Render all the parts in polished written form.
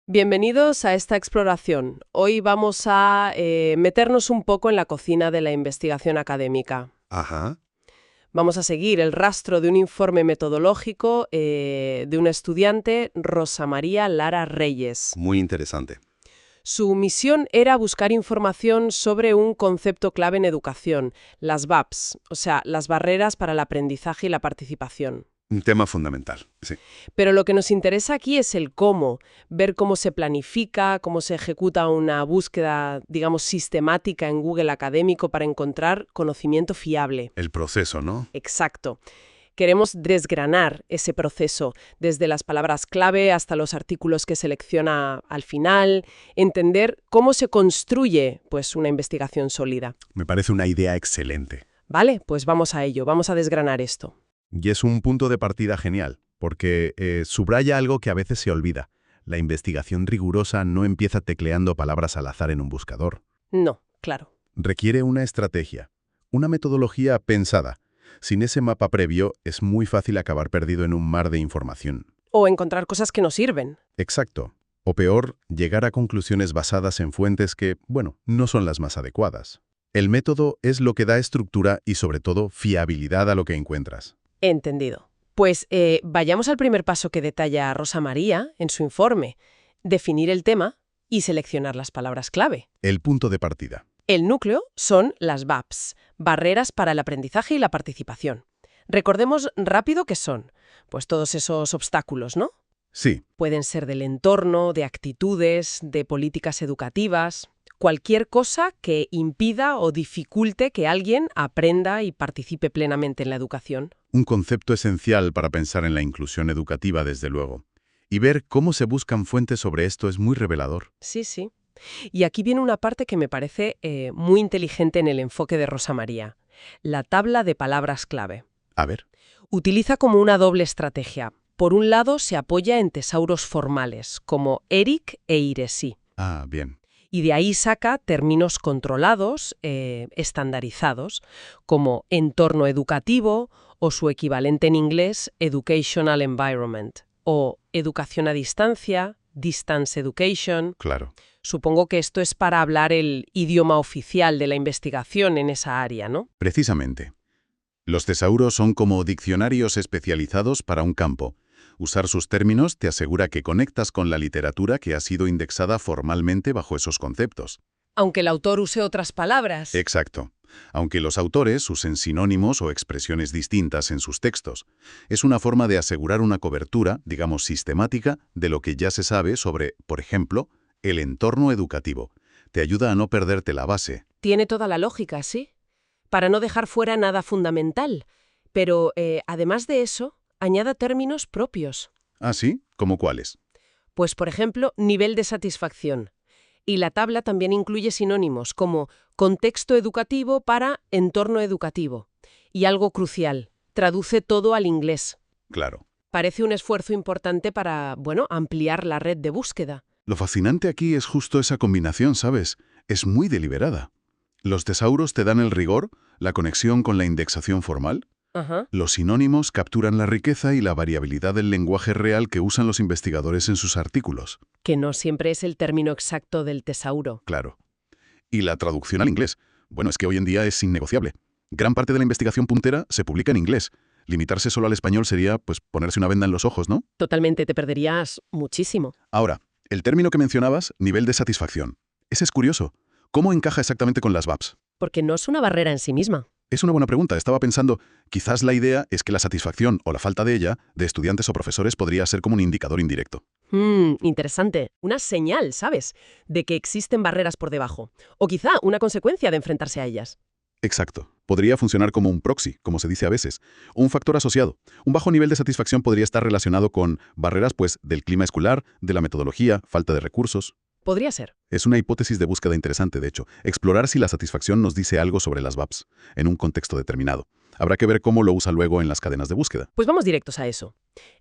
Bienvenidos a esta exploración. Hoy vamos a meternos un poco en la cocina de la investigación académica. Ajá, Vamos a seguir el rastro de un informe metodológico de una estudiante, Rosa María Lara Reyes. muy interesante. Su misión era buscar información sobre un concepto clave en educación, las BAPS, o sea, las barreras para el aprendizaje y la participación. Un tema fundamental, sí. Pero lo que nos interesa aquí es el cómo, ver cómo se planifica, cómo se ejecuta una búsqueda, digamos, sistemática en Google Académico para encontrar conocimiento fiable. El proceso, ¿no? Exacto. Queremos desgranar ese proceso, desde las palabras clave hasta los artículos que selecciona al final, entender cómo se construye, pues, una investigación sólida. Me parece una idea excelente. Vale, pues vamos a ello, vamos a desgranar esto. Y es un punto de partida genial, porque subraya algo que a veces se olvida. La investigación rigurosa no empieza tecleando palabras al azar en un buscador. No, claro. Requiere una estrategia, una metodología pensada. Sin ese mapa previo, es muy fácil acabar perdido en un mar de información. O encontrar cosas que no sirven. Exacto. O peor, llegar a conclusiones basadas en fuentes que, bueno, no son las más adecuadas. El método es lo que da estructura y, sobre todo, fiabilidad a lo que encuentras. Entendido. Pues vayamos al primer paso que detalla Rosa María en su informe, definir el tema y seleccionar las palabras clave. El punto de partida. El núcleo son las BAPS, barreras para el aprendizaje y la participación. Recordemos rápido qué son, pues todos esos obstáculos, ¿no? Sí, Pueden ser del entorno, de actitudes, de políticas educativas, cualquier cosa que impida o dificulte que alguien aprenda y participe plenamente en la educación. un concepto esencial para pensar en la inclusión educativa, desde luego. Y ver cómo se buscan fuentes sobre esto es muy revelador. Sí, sí. Y aquí viene una parte que me parece muy inteligente en el enfoque de Rosa María, la tabla de palabras clave. A ver, Utiliza como una doble estrategia. Por un lado, se apoya en tesauros formales, como ERIC e IRESI, bien. y de ahí saca términos controlados, estandarizados, como entorno educativo o su equivalente en inglés, Educational Environment, o educación a distancia, Distance Education. Claro. Supongo que esto es para hablar el idioma oficial de la investigación en esa área, ¿no? Precisamente. Los tesauros son como diccionarios especializados para un campo. Usar sus términos te asegura que conectas con la literatura que ha sido indexada formalmente bajo esos conceptos. Aunque el autor use otras palabras. Exacto. Aunque los autores usen sinónimos o expresiones distintas en sus textos, es una forma de asegurar una cobertura, digamos, sistemática, de lo que ya se sabe sobre, por ejemplo, el entorno educativo. Te ayuda a no perderte la base. Tiene toda la lógica, ¿sí? Para no dejar fuera nada fundamental. Pero, además de eso, añada términos propios. ¿Ah, sí? ¿Cómo cuáles? Pues, por ejemplo, nivel de satisfacción. Y la tabla también incluye sinónimos como contexto educativo para entorno educativo. Y algo crucial, traduce todo al inglés. Claro. Parece un esfuerzo importante para, bueno, ampliar la red de búsqueda. Lo fascinante aquí es justo esa combinación, ¿sabes? Es muy deliberada. Los tesauros te dan el rigor, la conexión con la indexación formal. Ajá. Los sinónimos capturan la riqueza y la variabilidad del lenguaje real que usan los investigadores en sus artículos. Que no siempre es el término exacto del tesauro. Claro. Y la traducción al inglés. Bueno, es que hoy en día es innegociable. Gran parte de la investigación puntera se publica en inglés. Limitarse solo al español sería, pues, ponerse una venda en los ojos, ¿no? Totalmente, te perderías muchísimo. Ahora, el término que mencionabas, nivel de satisfacción. Ese es curioso. ¿Cómo encaja exactamente con las BAPS? Porque no es una barrera en sí misma. Es una buena pregunta. Estaba pensando, quizás la idea es que la satisfacción o la falta de ella de estudiantes o profesores podría ser como un indicador indirecto. Interesante. Una señal, ¿sabes?, de que existen barreras por debajo. O quizá una consecuencia de enfrentarse a ellas. Exacto. Podría funcionar como un proxy, como se dice a veces. Un factor asociado. Un bajo nivel de satisfacción podría estar relacionado con barreras, pues, del clima escolar, de la metodología, falta de recursos. Podría ser. Es una hipótesis de búsqueda interesante, de hecho. Explorar si la satisfacción nos dice algo sobre las BAPS, en un contexto determinado. Habrá que ver cómo lo usa luego en las cadenas de búsqueda. Pues vamos directos a eso.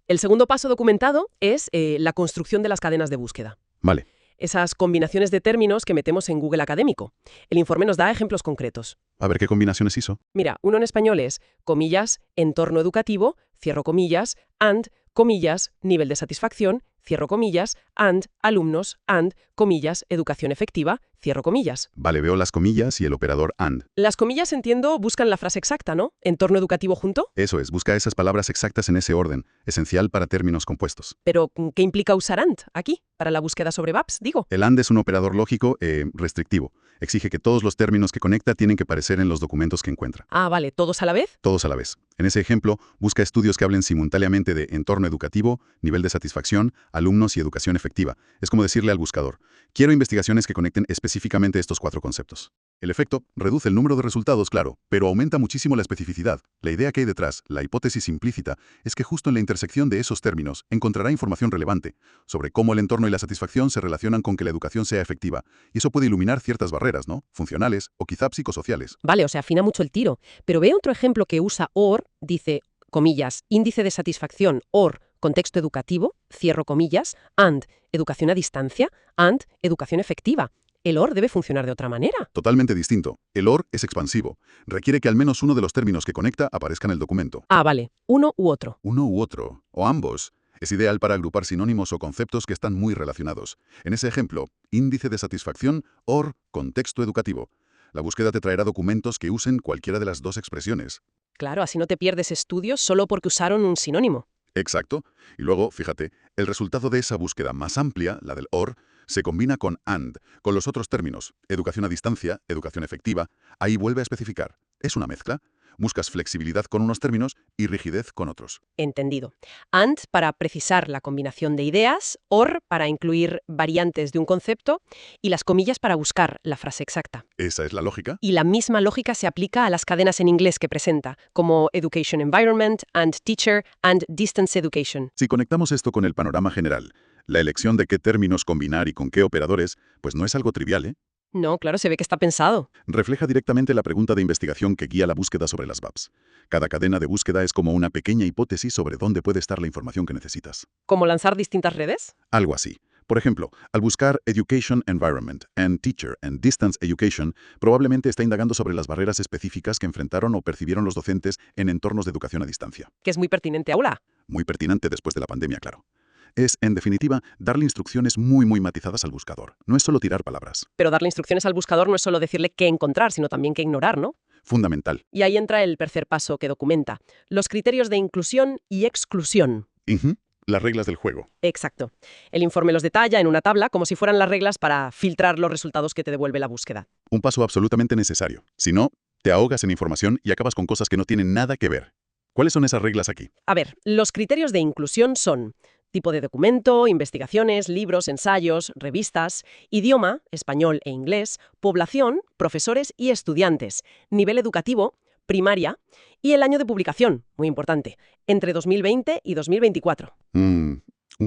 El segundo paso documentado es la construcción de las cadenas de búsqueda. Vale. Esas combinaciones de términos que metemos en Google Académico. El informe nos da ejemplos concretos. A ver qué combinaciones hizo. Mira, uno en español es, comillas, entorno educativo, cierro comillas, and, comillas, nivel de satisfacción, cierro comillas, and alumnos, and, comillas, educación efectiva, cierro comillas. Vale, veo las comillas y el operador AND. Las comillas, entiendo, buscan la frase exacta, ¿no? Entorno educativo junto. Eso es, busca esas palabras exactas en ese orden, esencial para términos compuestos. Pero, ¿qué implica usar and aquí, para la búsqueda sobre VAPs, digo? El AND es un operador lógico restrictivo. Exige que todos los términos que conecta tienen que aparecer en los documentos que encuentra. Ah, vale, ¿todos a la vez? Todos a la vez. En ese ejemplo, busca estudios que hablen simultáneamente de entorno educativo, nivel de satisfacción, alumnos y educación efectiva. Es como decirle al buscador, quiero investigaciones que conecten específicamente estos 4 conceptos. El efecto reduce el número de resultados, claro, pero aumenta muchísimo la especificidad. La idea que hay detrás, la hipótesis implícita, es que justo en la intersección de esos términos encontrará información relevante sobre cómo el entorno y la satisfacción se relacionan con que la educación sea efectiva. Y eso puede iluminar ciertas barreras, ¿no? Funcionales o quizá psicosociales. Vale, o sea, afina mucho el tiro. Pero veo otro ejemplo que usa OR, dice, comillas, índice de satisfacción, OR, contexto educativo, cierro comillas, AND, educación a distancia, AND, educación efectiva. El OR debe funcionar de otra manera. Totalmente distinto. El OR es expansivo. Requiere que al menos uno de los términos que conecta aparezca en el documento. Ah, vale, uno u otro. Uno u otro, o ambos. Es ideal para agrupar sinónimos o conceptos que están muy relacionados. En ese ejemplo, índice de satisfacción, OR, contexto educativo. La búsqueda te traerá documentos que usen cualquiera de las dos expresiones. Claro, así no te pierdes estudios solo porque usaron un sinónimo. Exacto. Y luego, fíjate, el resultado de esa búsqueda más amplia, la del OR, se combina con AND, con los otros términos, educación a distancia, educación efectiva, ahí vuelve a especificar. Es una mezcla. Buscas flexibilidad con unos términos y rigidez con otros. Entendido. AND para precisar la combinación de ideas, OR para incluir variantes de un concepto y las comillas para buscar la frase exacta. Esa es la lógica. Y la misma lógica se aplica a las cadenas en inglés que presenta, como Education Environment, and Teacher, and Distance Education. Si conectamos esto con el panorama general, la elección de qué términos combinar y con qué operadores, pues no es algo trivial, ¿eh? No, claro, se ve que está pensado. Refleja directamente la pregunta de investigación que guía la búsqueda sobre las VAPs. Cada cadena de búsqueda es como una pequeña hipótesis sobre dónde puede estar la información que necesitas. ¿Como lanzar distintas redes? Algo así. Por ejemplo, al buscar Education Environment and Teacher and Distance Education, probablemente está indagando sobre las barreras específicas que enfrentaron o percibieron los docentes en entornos de educación a distancia. Que es muy pertinente ahora. Muy pertinente después de la pandemia, claro. Es, en definitiva, darle instrucciones muy matizadas al buscador. No es solo tirar palabras. Pero darle instrucciones al buscador no es solo decirle qué encontrar, sino también qué ignorar, ¿no? Fundamental. Y ahí entra el tercer paso que documenta, los criterios de inclusión y exclusión. Las reglas del juego. Exacto. El informe los detalla en una tabla como si fueran las reglas para filtrar los resultados que te devuelve la búsqueda. Un paso absolutamente necesario. Si no, te ahogas en información y acabas con cosas que no tienen nada que ver. ¿Cuáles son esas reglas aquí? A ver, los criterios de inclusión son tipo de documento, investigaciones, libros, ensayos, revistas, idioma, español e inglés, población, profesores y estudiantes, nivel educativo, primaria y el año de publicación, muy importante, entre 2020 y 2024. Un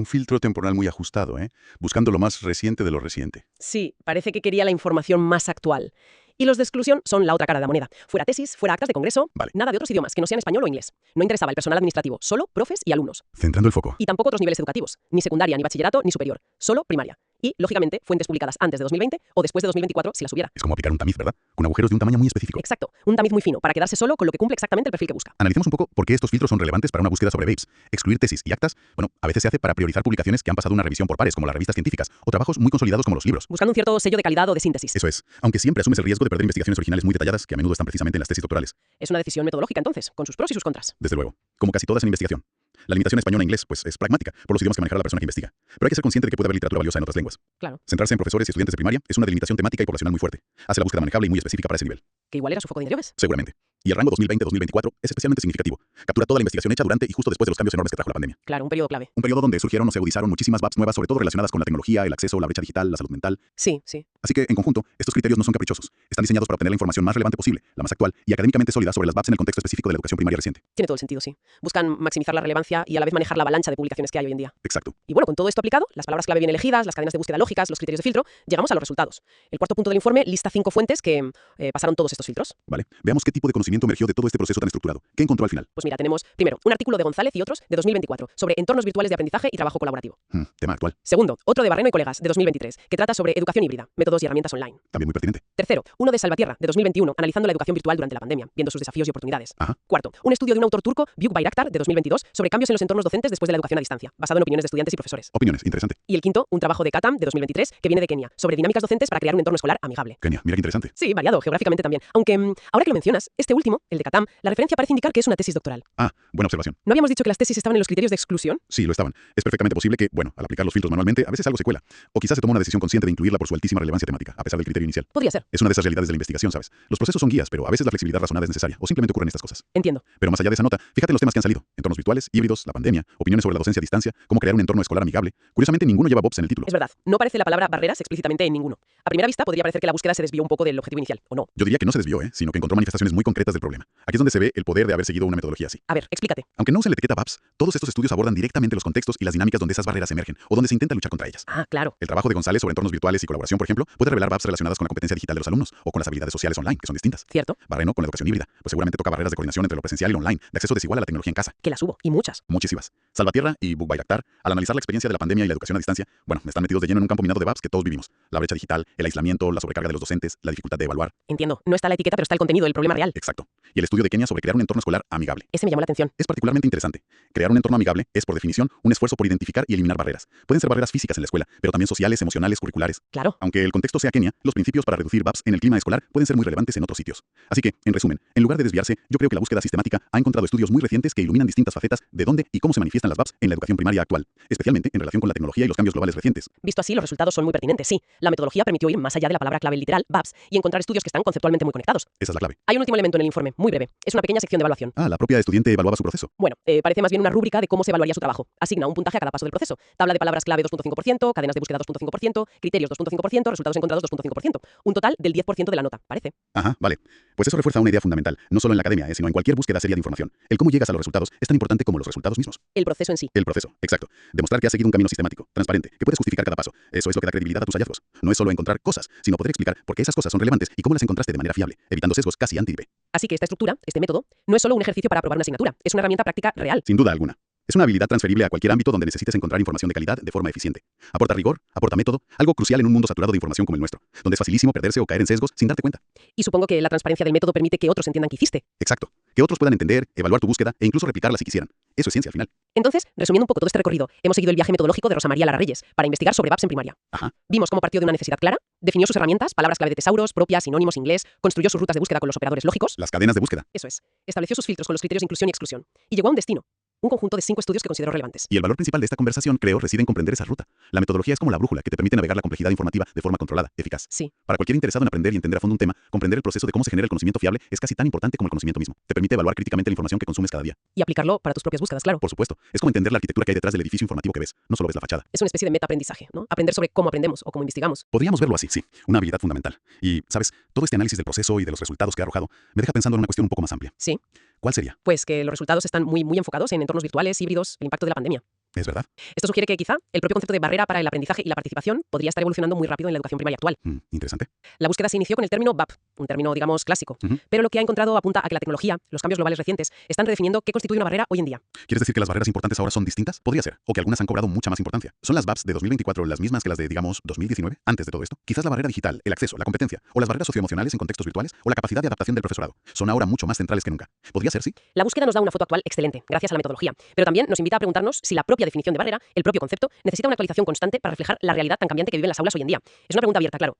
filtro temporal muy ajustado, ¿eh? Buscando lo más reciente de lo reciente. Sí, parece que quería la información más actual. Y los de exclusión son la otra cara de la moneda. Fuera tesis, fuera actas de congreso, Vale. nada de otros idiomas que no sean español o inglés. No interesaba el personal administrativo, solo profes y alumnos. Centrando el foco. Y tampoco otros niveles educativos, ni secundaria, ni bachillerato, ni superior, solo primaria. Y, lógicamente, fuentes publicadas antes de 2020 o después de 2024 si las hubiera. Es como aplicar un tamiz, ¿verdad? Con agujeros de un tamaño muy específico. Exacto, un tamiz muy fino para quedarse solo con lo que cumple exactamente el perfil que busca. Analicemos un poco por qué estos filtros son relevantes para una búsqueda sobre vapes. Excluir tesis y actas, bueno, a veces se hace para priorizar publicaciones que han pasado una revisión por pares, como las revistas científicas, o trabajos muy consolidados como los libros. Buscando un cierto sello de calidad o de síntesis. Eso es, aunque siempre asumes el riesgo de perder investigaciones originales muy detalladas que a menudo están precisamente en las tesis doctorales. Es una decisión metodológica entonces, con sus pros y sus contras. Desde luego, como casi todas en investigación. La limitación español-inglés, pues, es pragmática, por los idiomas que manejará la persona que investiga. Pero hay que ser consciente de que puede haber literatura valiosa en otras lenguas. Claro. Centrarse en profesores y estudiantes de primaria es una delimitación temática y poblacional muy fuerte. Hace la búsqueda manejable y muy específica para ese nivel. Que igual era su foco de interés. Seguramente. Y el rango 2020-2024 es especialmente significativo. Captura toda la investigación hecha durante y justo después de los cambios enormes que trajo la pandemia. Claro, un periodo clave. Un periodo donde surgieron o se agudizaron muchísimas VAPs nuevas, sobre todo relacionadas con la tecnología, el acceso, la brecha digital, la salud mental. Sí, sí. Así que, en conjunto, estos criterios no son caprichosos. Están diseñados para obtener la información más relevante posible, la más actual y académicamente sólida sobre las VAPs en el contexto específico de la educación primaria reciente. Tiene todo el sentido, sí. Buscan maximizar la relevancia y a la vez manejar la avalancha de publicaciones que hay hoy en día. Exacto. Y bueno, con todo esto aplicado, las palabras clave bien elegidas, las cadenas de búsqueda lógicas, los criterios de filtro, llegamos a los resultados. El cuarto punto del informe lista 5 fuentes que pasaron todos estos filtros. Vale. Veamos qué tipo de conocimiento emergió de todo este proceso tan estructurado. ¿Qué encontró al final? Pues mira, tenemos, primero, un artículo de González y otros de 2024 sobre entornos virtuales de aprendizaje y trabajo colaborativo. Tema actual. Segundo, otro de Barreno y colegas de 2023 que trata sobre educación híbrida, metodología métodos y herramientas online. También muy pertinente. Tercero, uno de Salvatierra, de 2021, analizando la educación virtual durante la pandemia, viendo sus desafíos y oportunidades. Ajá. Cuarto, un estudio de un autor turco, Büyük Bayraktar, de 2022, sobre cambios en los entornos docentes después de la educación a distancia, basado en opiniones de estudiantes y profesores. Opiniones, interesante. Y el quinto, un trabajo de Katam, de 2023, que viene de Kenia, sobre dinámicas docentes para crear un entorno escolar amigable. Kenia, mira qué interesante. Sí, variado, geográficamente también. Aunque, ahora que lo mencionas, este último, el de Katam, la referencia parece indicar que es una tesis doctoral. Ah, buena observación. ¿No habíamos dicho que las tesis estaban en los criterios de exclusión? Sí, lo estaban. Es perfectamente posible que, bueno, al aplicar los filtros manualmente, a veces algo se cuela. O quizás se toma una decisión consciente de incluirla por su altísima relevancia temática, a pesar del criterio inicial. Podría ser. Es una de esas realidades de la investigación, ¿sabes? Los procesos son guías, pero a veces la flexibilidad razonada es necesaria, o simplemente ocurren estas cosas. Entiendo. Pero más allá de esa nota, fíjate en los temas que han salido. Entornos virtuales, híbridos, la pandemia, opiniones sobre la docencia a distancia, cómo crear un entorno escolar amigable. Curiosamente, ninguno lleva BOPS en el título. Es verdad, no aparece la palabra barreras explícitamente en ninguno. A primera vista podría parecer que la búsqueda se desvió un poco del objetivo inicial, ¿o no? Yo diría que no se desvió, sino que encontró manifestaciones muy concretas del problema. Aquí es donde se ve el poder de haber seguido una metodología así. A ver, explícate. Aunque no se le etiqueta BAPS, todos estos estudios abordan directamente los contextos y las dinámicas donde esas barreras emergen, o donde se intenta luchar contra ellas. Ah, claro. El trabajo de González sobre entornos virtuales y colaboración, por ejemplo, puede revelar BAPS relacionadas con la competencia digital de los alumnos, o con las habilidades sociales online, que son distintas. ¿Cierto? Barreno con la educación híbrida, pues seguramente toca barreras de coordinación entre lo presencial y lo online, de acceso desigual a la tecnología en casa. Que las hubo, y muchas. Muchísimas. Salvatierra y Büyük Bayraktar, al analizar la experiencia de la pandemia y la educación a distancia, bueno, están metidos de lleno en un campo minado de BAPS que todos vivimos. La brecha digital, el aislamiento, la sobrecarga de los docentes, la dificultad de evaluar. Entiendo. No está la etiqueta, pero está el contenido del problema real. Exacto. Y el estudio de Kenia sobre crear un entorno escolar amigable. Ese me llamó la atención. Es particularmente interesante. Crear un entorno amigable es, por definición, un esfuerzo por identificar y eliminar barreras. Pueden ser barreras físicas en la escuela, pero también sociales, emocionales, curriculares. Claro. Aunque el contexto sea Kenia, los principios para reducir BAPS en el clima escolar pueden ser muy relevantes en otros sitios. Así que, en resumen, en lugar de desviarse, yo creo que la búsqueda sistemática ha encontrado estudios muy recientes que iluminan distintas facetas de dónde y cómo se manifiestan las BAPS en la educación primaria actual, especialmente en relación con la tecnología y los cambios globales recientes. Visto así, los resultados son muy pertinentes, sí. La metodología permitió ir más allá de la palabra clave literal, BAPS, y encontrar estudios que están conceptualmente muy conectados. Esa es la clave. Hay un último elemento en el informe, muy breve. Es una pequeña sección de evaluación. Ah, la propia estudiante evaluaba su proceso. Bueno, parece más bien una rúbrica de cómo se evaluaría su trabajo. Asigna un puntaje a cada paso del proceso. Tabla de palabras clave 2.5%, cadenas de búsqueda 2.5%, criterios 2.5%, resultados encontrados 2.5%. Un total del 10% de la nota, parece. Ajá, vale. Pues eso refuerza una idea fundamental, no solo en la academia, sino en cualquier búsqueda seria de información. El cómo llegas a los resultados es tan importante como los resultados mismos. El proceso en sí. El proceso, exacto. Demostrar que has seguido un camino sistemático, transparente, que puedes justificar cada paso. Eso es lo que da credibilidad a tus hallazgos. No es solo encontrar cosas, sino poder explicar por qué esas cosas son relevantes y cómo las encontraste de manera fiable, evitando sesgos casi anti-IP. Así que esta estructura, este método, no es solo un ejercicio para aprobar una asignatura, es una herramienta práctica real. Sin duda alguna. Es una habilidad transferible a cualquier ámbito donde necesites encontrar información de calidad de forma eficiente. Aporta rigor, aporta método, algo crucial en un mundo saturado de información como el nuestro, donde es facilísimo perderse o caer en sesgos sin darte cuenta. Y supongo que la transparencia del método permite que otros entiendan que hiciste. Exacto. Que otros puedan entender, evaluar tu búsqueda e incluso replicarla si quisieran. Eso es ciencia al final. Entonces, resumiendo un poco todo este recorrido, hemos seguido el viaje metodológico de Rosa María Lara Reyes para investigar sobre BAPS en primaria. Ajá. Vimos cómo partió de una necesidad clara, definió sus herramientas, palabras clave de tesauros, propias, sinónimos, inglés, construyó sus rutas de búsqueda con los operadores lógicos. Las cadenas de búsqueda. Eso es. Estableció sus filtros con los criterios de inclusión y exclusión. Y llegó a un destino. Un conjunto de 5 estudios que considero relevantes. Y el valor principal de esta conversación, creo, reside en comprender esa ruta. La metodología es como la brújula que te permite navegar la complejidad informativa de forma controlada, eficaz. Sí. Para cualquier interesado en aprender y entender a fondo un tema, comprender el proceso de cómo se genera el conocimiento fiable es casi tan importante como el conocimiento mismo. Te permite evaluar críticamente la información que consumes cada día. Y aplicarlo para tus propias búsquedas, claro. Por supuesto, es como entender la arquitectura que hay detrás del edificio informativo que ves. No solo ves la fachada. Es una especie de metaaprendizaje, ¿no? Aprender sobre cómo aprendemos o cómo investigamos. Podríamos verlo así, sí. Una habilidad fundamental. Y, ¿sabes? Todo este análisis del proceso y de los resultados que ha arrojado me deja pensando en una cuestión un poco más amplia. Sí. ¿Cuál sería? Pues que los resultados están muy enfocados en entornos virtuales, híbridos, el impacto de la pandemia. ¿Es verdad? Esto sugiere que quizá el propio concepto de barrera para el aprendizaje y la participación podría estar evolucionando muy rápido en la educación primaria actual. Interesante. La búsqueda se inició con el término BAP, un término, digamos, clásico. Pero lo que ha encontrado apunta a que la tecnología, los cambios globales recientes, están redefiniendo qué constituye una barrera hoy en día. ¿Quieres decir que las barreras importantes ahora son distintas? Podría ser. O que algunas han cobrado mucha más importancia. ¿Son las BAPS de 2024 las mismas que las de, digamos, 2019? Antes de todo esto. Quizás la barrera digital, el acceso, la competencia, o las barreras socioemocionales en contextos virtuales, o la capacidad de adaptación del profesorado. Son ahora mucho más centrales que nunca. ¿Podría ser, sí? La búsqueda nos da una foto actual excelente, gracias a la metodología. Pero también nos invita a preguntarnos si la propia definición de barrera, el propio concepto, necesita una actualización constante para reflejar la realidad tan cambiante que viven las aulas hoy en día. Es una pregunta abierta, claro.